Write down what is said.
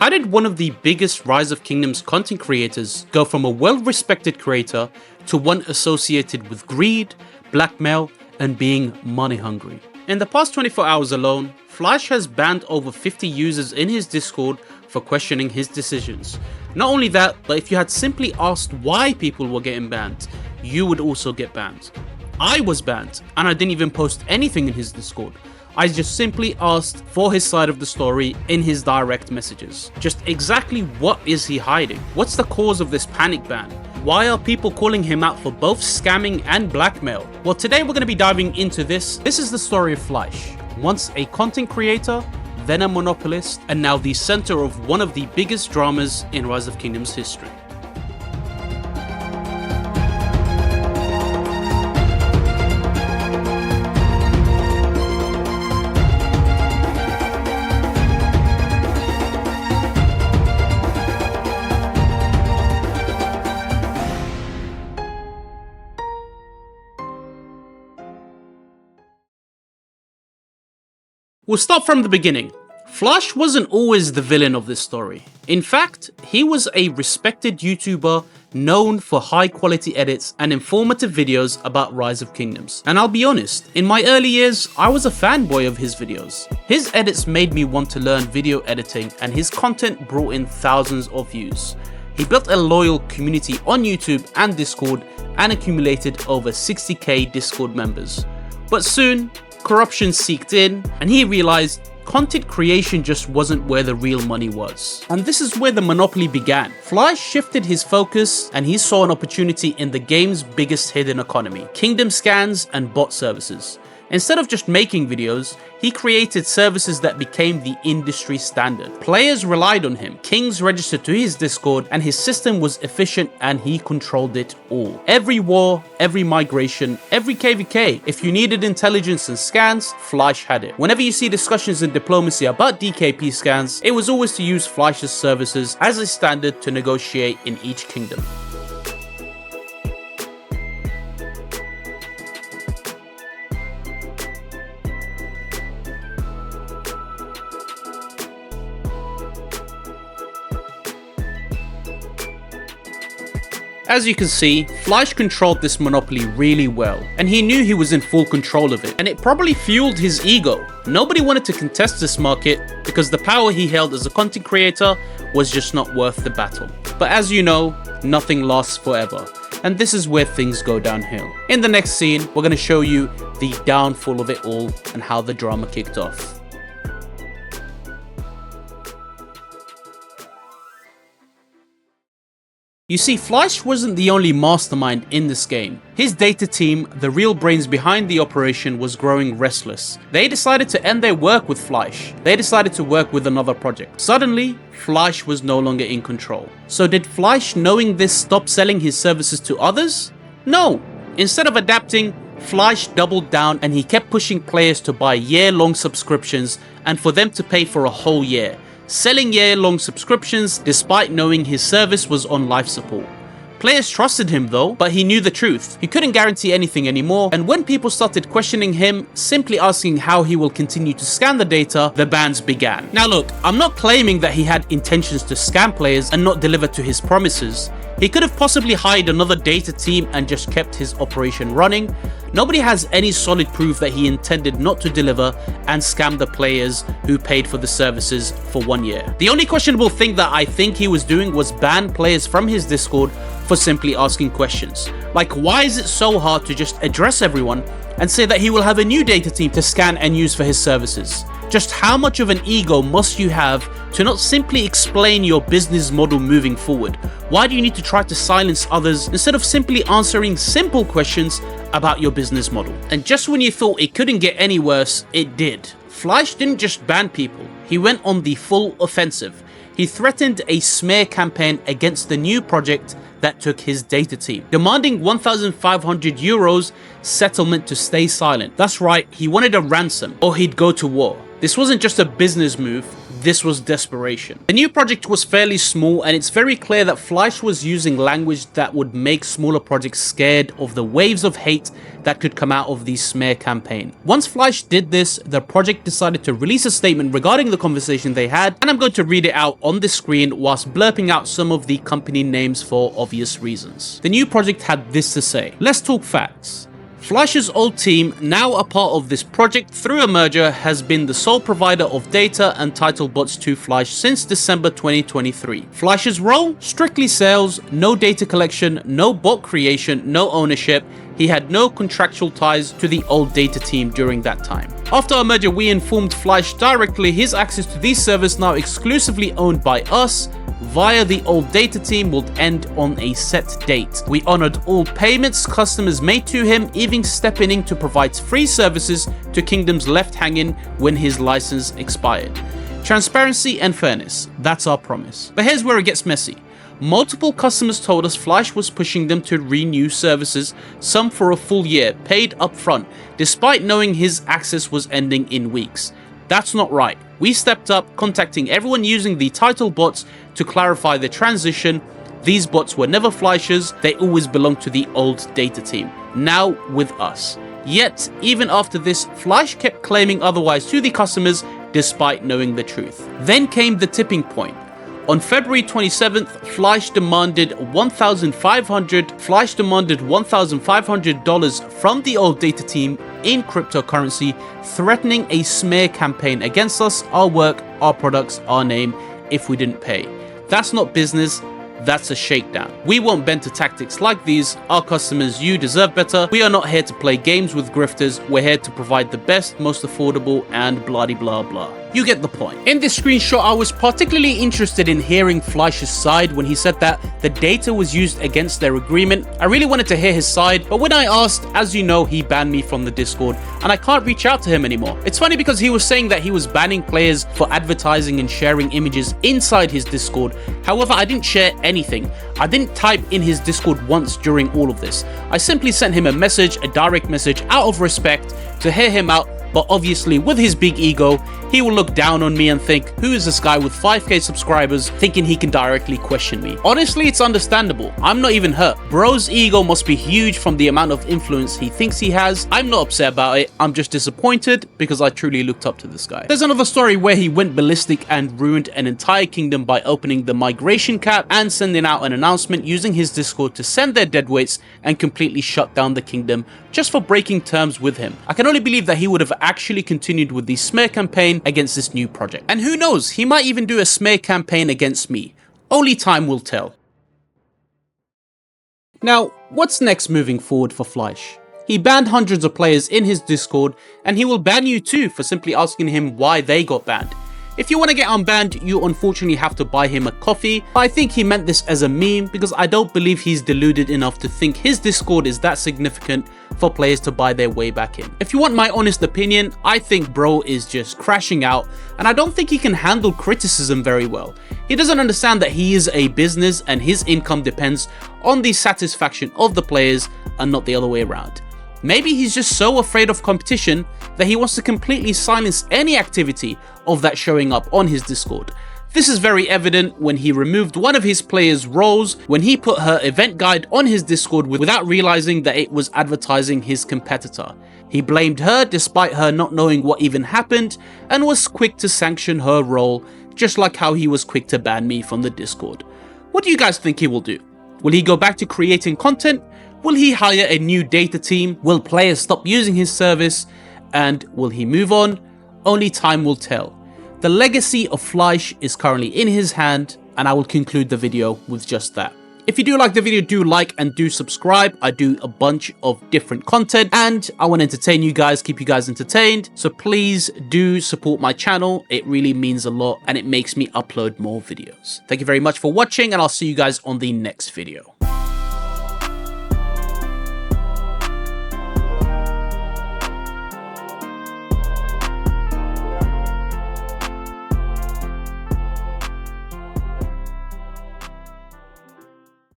How did one of the biggest Rise of Kingdoms content creators go from a well-respected creator to one associated with greed, blackmail, and being money hungry? In the past 24 hours alone, Fleisch has banned over 50 users in his Discord for questioning his decisions. Not only that, but if you had simply asked why people were getting banned, you would also get banned. I was banned, and I didn't even post anything in his Discord. I just simply asked for his side of the story in his direct messages. Just exactly what is he hiding? What's the cause of this panic ban? Why are people calling him out for both scamming and blackmail? Well, today we're going to be diving into this. This is the story of Fleisch. Once a content creator, then a monopolist, and now the center of one of the biggest dramas in Rise of Kingdoms history. We'll start from the beginning. Fleisch wasn't always the villain of this story. In fact, he was a respected YouTuber known for high quality edits and informative videos about Rise of Kingdoms. And I'll be honest, in my early years, I was a fanboy of his videos. His edits made me want to learn video editing, and his content brought in thousands of views. He built a loyal community on YouTube and Discord and accumulated over 60k Discord members. But soon, corruption seeped in, and he realized content creation just wasn't where the real money was. And this is where the monopoly began. Fleisch shifted his focus, and he saw an opportunity in the game's biggest hidden economy: kingdom scans and bot services. Instead of just making videos, he created services that became the industry standard. Players relied on him, kings registered to his Discord, and his system was efficient and he controlled it all. Every war, every migration, every KVK, if you needed intelligence and scans, Fleisch had it. Whenever you see discussions in diplomacy about DKP scans, it was always to use Fleisch's services as a standard to negotiate in each kingdom. As you can see, Fleisch controlled this monopoly really well, and he knew he was in full control of it, and it probably fueled his ego. Nobody wanted to contest this market because the power he held as a content creator was just not worth the battle. But as you know, nothing lasts forever, and this is where things go downhill. In the next scene, we're going to show you the downfall of it all and how the drama kicked off. You see, Fleisch wasn't the only mastermind in this game. His data team, the real brains behind the operation, was growing restless. They decided to end their work with Fleisch. They decided to work with another project. Suddenly, Fleisch was no longer in control. So did Fleisch, knowing this, stop selling his services to others? No. Instead of adapting, Fleisch doubled down, and he kept pushing players to buy year-long subscriptions and for them to pay for a whole year, selling year-long subscriptions despite knowing his service was on life support. Players trusted him though, but he knew the truth. He couldn't guarantee anything anymore, and when people started questioning him, simply asking how he will continue to scan the data, the bans began. Now look, I'm not claiming that he had intentions to scam players and not deliver to his promises. He could have possibly hired another data team and just kept his operation running. Nobody has any solid proof that he intended not to deliver and scam the players who paid for the services for 1 year. The only questionable thing that I think he was doing was ban players from his Discord for simply asking questions. Like, why is it so hard to just address everyone and say that he will have a new data team to scan and use for his services? Just how much of an ego must you have to not simply explain your business model moving forward? Why do you need to try to silence others instead of simply answering simple questions about your business model? And just when you thought it couldn't get any worse, it did. Fleisch didn't just ban people, he went on the full offensive. He threatened a smear campaign against the new project that took his data team, demanding 1,500 euros settlement to stay silent. That's right, he wanted a ransom or he'd go to war. This wasn't just a business move. This was desperation. The new project was fairly small, and it's very clear that Fleisch was using language that would make smaller projects scared of the waves of hate that could come out of the smear campaign. Once Fleisch did this, the project decided to release a statement regarding the conversation they had, and I'm going to read it out on the screen whilst blurping out some of the company names for obvious reasons. The new project had this to say: "Let's talk facts. Fleisch's old team, now a part of this project through a merger, has been the sole provider of data and title bots to Fleisch since December 2023. Fleisch's role? Strictly sales, no data collection, no bot creation, no ownership. He had no contractual ties to the old data team during that time. After our merger, we informed Fleisch directly his access to these servers, now exclusively owned by us, via the old data team, will end on a set date. We honored all payments customers made to him, even stepping in to provide free services to kingdoms left hanging when his license expired. Transparency and fairness, that's our promise." But here's where it gets messy. Multiple customers told us Fleisch was pushing them to renew services, some for a full year, paid upfront, despite knowing his access was ending in weeks. That's not right. We stepped up, contacting everyone using the title bots to clarify the transition. These bots were never Fleisch's, they always belonged to the old data team, now with us. Yet, even after this, Fleisch kept claiming otherwise to the customers despite knowing the truth. Then came the tipping point. On February 27th, Fleisch demanded $1,500 from the old data team in cryptocurrency, threatening a smear campaign against us, our work, our products, our name, if we didn't pay. That's not business, that's a shakedown. We won't bend to tactics like these. Our customers, you deserve better. We are not here to play games with grifters. We're here to provide the best, most affordable, and blah blah blah. You get the point. In this screenshot, I was particularly interested in hearing Fleisch's side when he said that the data was used against their agreement. I really wanted to hear his side, but when I asked, as you know, he banned me from the Discord, and I can't reach out to him anymore. It's funny because he was saying that he was banning players for advertising and sharing images inside his Discord. However, I didn't share anything. I didn't type in his Discord once during all of this. I simply sent him a message, a direct message, out of respect to hear him out. But obviously, with his big ego, he will look down on me and think, who is this guy with 5k subscribers thinking he can directly question me? Honestly, it's understandable. I'm not even hurt. Bro's ego must be huge from the amount of influence he thinks he has. I'm not upset about it. I'm just disappointed because I truly looked up to this guy. There's another story where he went ballistic and ruined an entire kingdom by opening the migration cap and sending out an announcement using his Discord to send their deadweights and completely shut down the kingdom just for breaking terms with him. I can only believe that he would have actually continued with the smear campaign against this new project. And who knows, he might even do a smear campaign against me. Only time will tell. Now, what's next moving forward for Fleisch? He banned hundreds of players in his Discord, and he will ban you too for simply asking him why they got banned. If you want to get unbanned, you unfortunately have to buy him a coffee. I think he meant this as a meme because I don't believe he's deluded enough to think his Discord is that significant for players to buy their way back in. If you want my honest opinion, I think bro is just crashing out, and I don't think he can handle criticism very well. He doesn't understand that he is a business and his income depends on the satisfaction of the players and not the other way around. Maybe he's just so afraid of competition that he wants to completely silence any activity of that showing up on his Discord. This is very evident when he removed one of his players' roles when he put her event guide on his Discord without realizing that it was advertising his competitor. He blamed her despite her not knowing what even happened and was quick to sanction her role, just like how he was quick to ban me from the Discord. What do you guys think he will do? Will he go back to creating content? Will he hire a new data team? Will players stop using his service? And will he move on? Only time will tell. The legacy of Fleisch is currently in his hand, and I will conclude the video with just that. If you do like the video, do like and do subscribe. I do a bunch of different content and I want to entertain you guys, keep you guys entertained. So please do support my channel. It really means a lot and it makes me upload more videos. Thank you very much for watching and I'll see you guys on the next video.